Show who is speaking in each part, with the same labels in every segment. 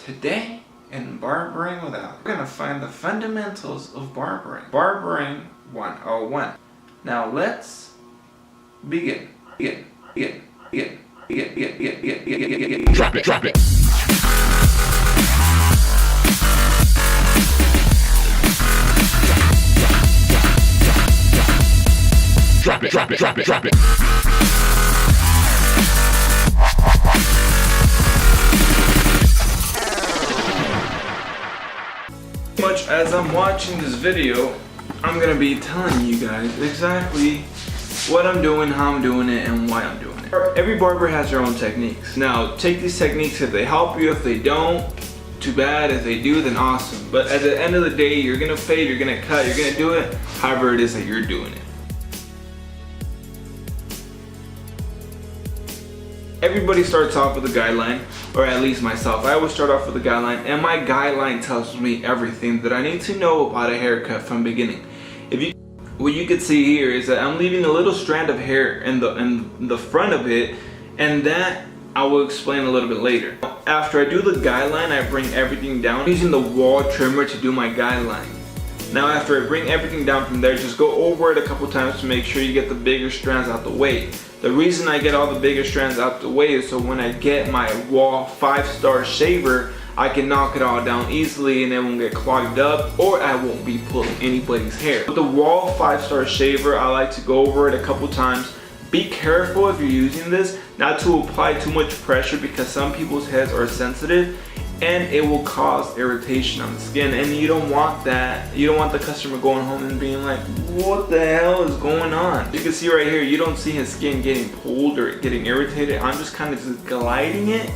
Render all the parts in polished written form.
Speaker 1: Today in Barbering Without, we're gonna find the fundamentals of barbering. Barbering 101. Now let's begin.
Speaker 2: Drop it. Drop it.
Speaker 1: Much as I'm watching this video, I'm gonna be telling you guys exactly what I'm doing, how I'm doing it, and why I'm doing it. Every barber has their own techniques. Now, take these techniques if they help you. If they don't, too bad. If they do, then awesome. But at the end of the day, you're gonna fade, you're gonna cut, you're gonna do it however it is that you're doing it. Everybody starts off with a guideline, or at least myself. I always start off with a guideline, and my guideline tells me everything that I need to know about a haircut from the beginning. What you can see here is that I'm leaving a little strand of hair in the front of it, and that I will explain a little bit later. After I do the guideline, I bring everything down using the wall trimmer to do my guideline. Now after I bring everything down from there, just go over it a couple times to make sure you get the bigger strands out the way. The reason I get all the bigger strands out the way is so when I get my wall 5-star shaver, I can knock it all down easily and it won't get clogged up, or I won't be pulling anybody's hair. With the wall 5-star shaver, I like to go over it a couple times. Be careful if you're using this not to apply too much pressure, because some people's heads are sensitive and it will cause irritation on the skin, and you don't want that. You don't want the customer going home and being like, what the hell is going on? You can see right here, you don't see his skin getting pulled or getting irritated. I'm just kind of gliding it.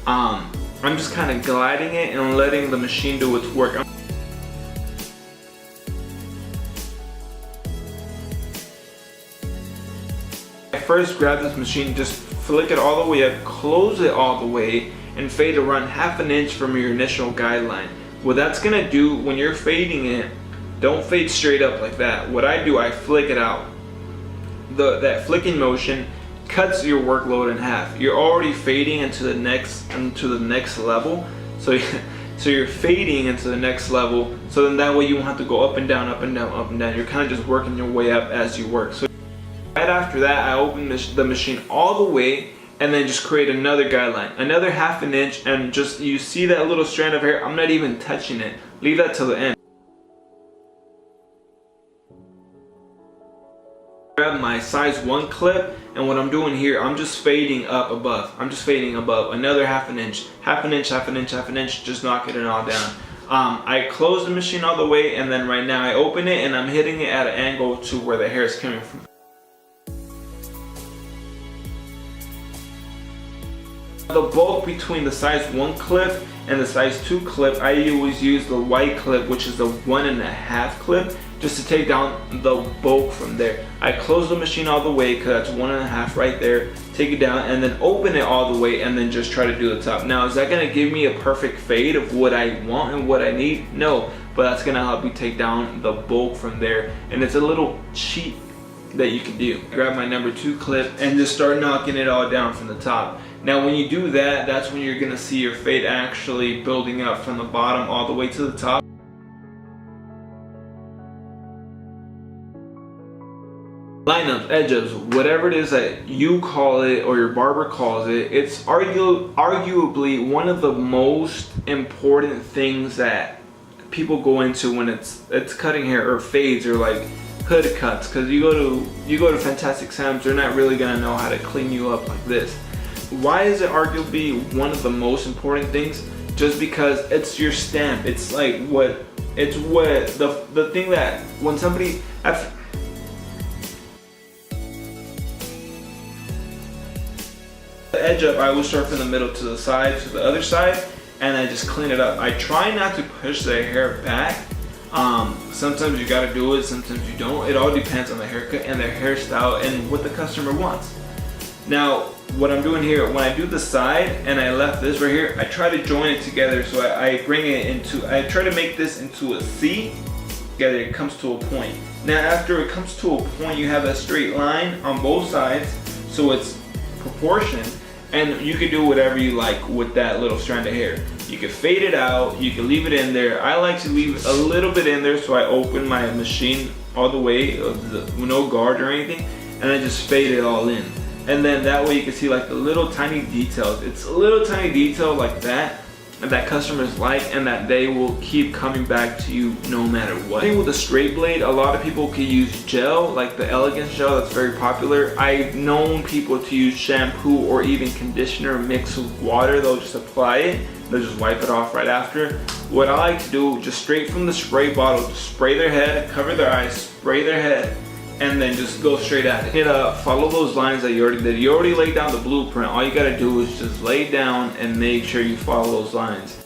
Speaker 1: I'm just kind of gliding it and letting the machine do its work. I first grab this machine, just flick it all the way up, close it all the way, and fade around 1/2 inch from your initial guideline. What that's gonna do when you're fading it, don't fade straight up like that. What I do, I flick it out. That flicking motion cuts your workload in half. You're already fading into the next level, so you're fading into the next level, so then that way you won't have to go up and down, up and down, up and down. You're kind of just working your way up as you work. So right after that, I open the machine all the way and then just create another guideline, another 1/2 inch, and just, you see that little strand of hair, I'm not even touching it. Leave that till the end. Grab my size 1 clip, and what I'm doing here, I'm just fading up above. I'm just fading above another 1/2 inch, 1/2 inch, 1/2 inch, 1/2 inch, just knocking it all down. I close the machine all the way, and then right now I open it and I'm hitting it at an angle to where the hair is coming from. The bulk between the size 1 clip and the size 2 clip, I always use the white clip, which is the 1.5 clip, just to take down the bulk from there. I close the machine all the way, because that's 1.5 right there, take it down, and then open it all the way, and then just try to do the top. Now, is that gonna give me a perfect fade of what I want and what I need? No, but that's gonna help me take down the bulk from there, and it's a little cheat that you can do. Grab my number 2 clip and just start knocking it all down from the top. Now when you do that, that's when you're gonna see your fade actually building up from the bottom all the way to the top. Lineups, edge-ups, whatever it is that you call it or your barber calls it, it's arguably one of the most important things that people go into when it's cutting hair, or fades, or like hood cuts, because you go to Fantastic Sam's, they're not really gonna know how to clean you up like this. Why is it arguably one of the most important things? Just because it's your stamp. It's like the thing that when somebody the edge up, I will start from the middle to the side to the other side, and I just clean it up. I try not to push the hair back. Sometimes you gotta do it, sometimes you don't. It all depends on the haircut and their hairstyle and what the customer wants. Now, what I'm doing here, when I do the side and I left this right here, I try to join it together. So I try to make this into a C together. It comes to a point. Now after it comes to a point, you have a straight line on both sides, so it's proportioned. And you can do whatever you like with that little strand of hair. You can fade it out, you can leave it in there. I like to leave a little bit in there, so I open my machine all the way, no guard or anything, and I just fade it all in. And then that way you can see like the little tiny details. It's a little tiny detail like that customers like, and that they will keep coming back to you no matter what. I think with a straight blade, a lot of people can use gel, like the Elegance gel, that's very popular. I've known people to use shampoo or even conditioner mixed with water. They'll just apply it, they'll just wipe it off right after. What I like to do, just straight from the spray bottle, just spray their head, cover their eyes, spray their head, and then just go straight at it. Follow those lines that you already did. You already laid down the blueprint. All you gotta do is just lay down and make sure you follow those lines.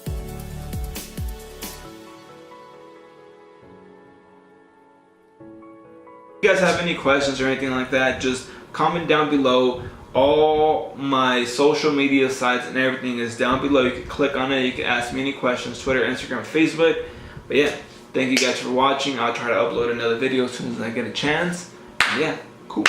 Speaker 1: If you guys have any questions or anything like that, just comment down below. All my social media sites and everything is down below. You can click on it, you can ask me any questions, Twitter, Instagram, Facebook. But yeah, thank you guys for watching. I'll try to upload another video as soon as I get a chance. And yeah, cool.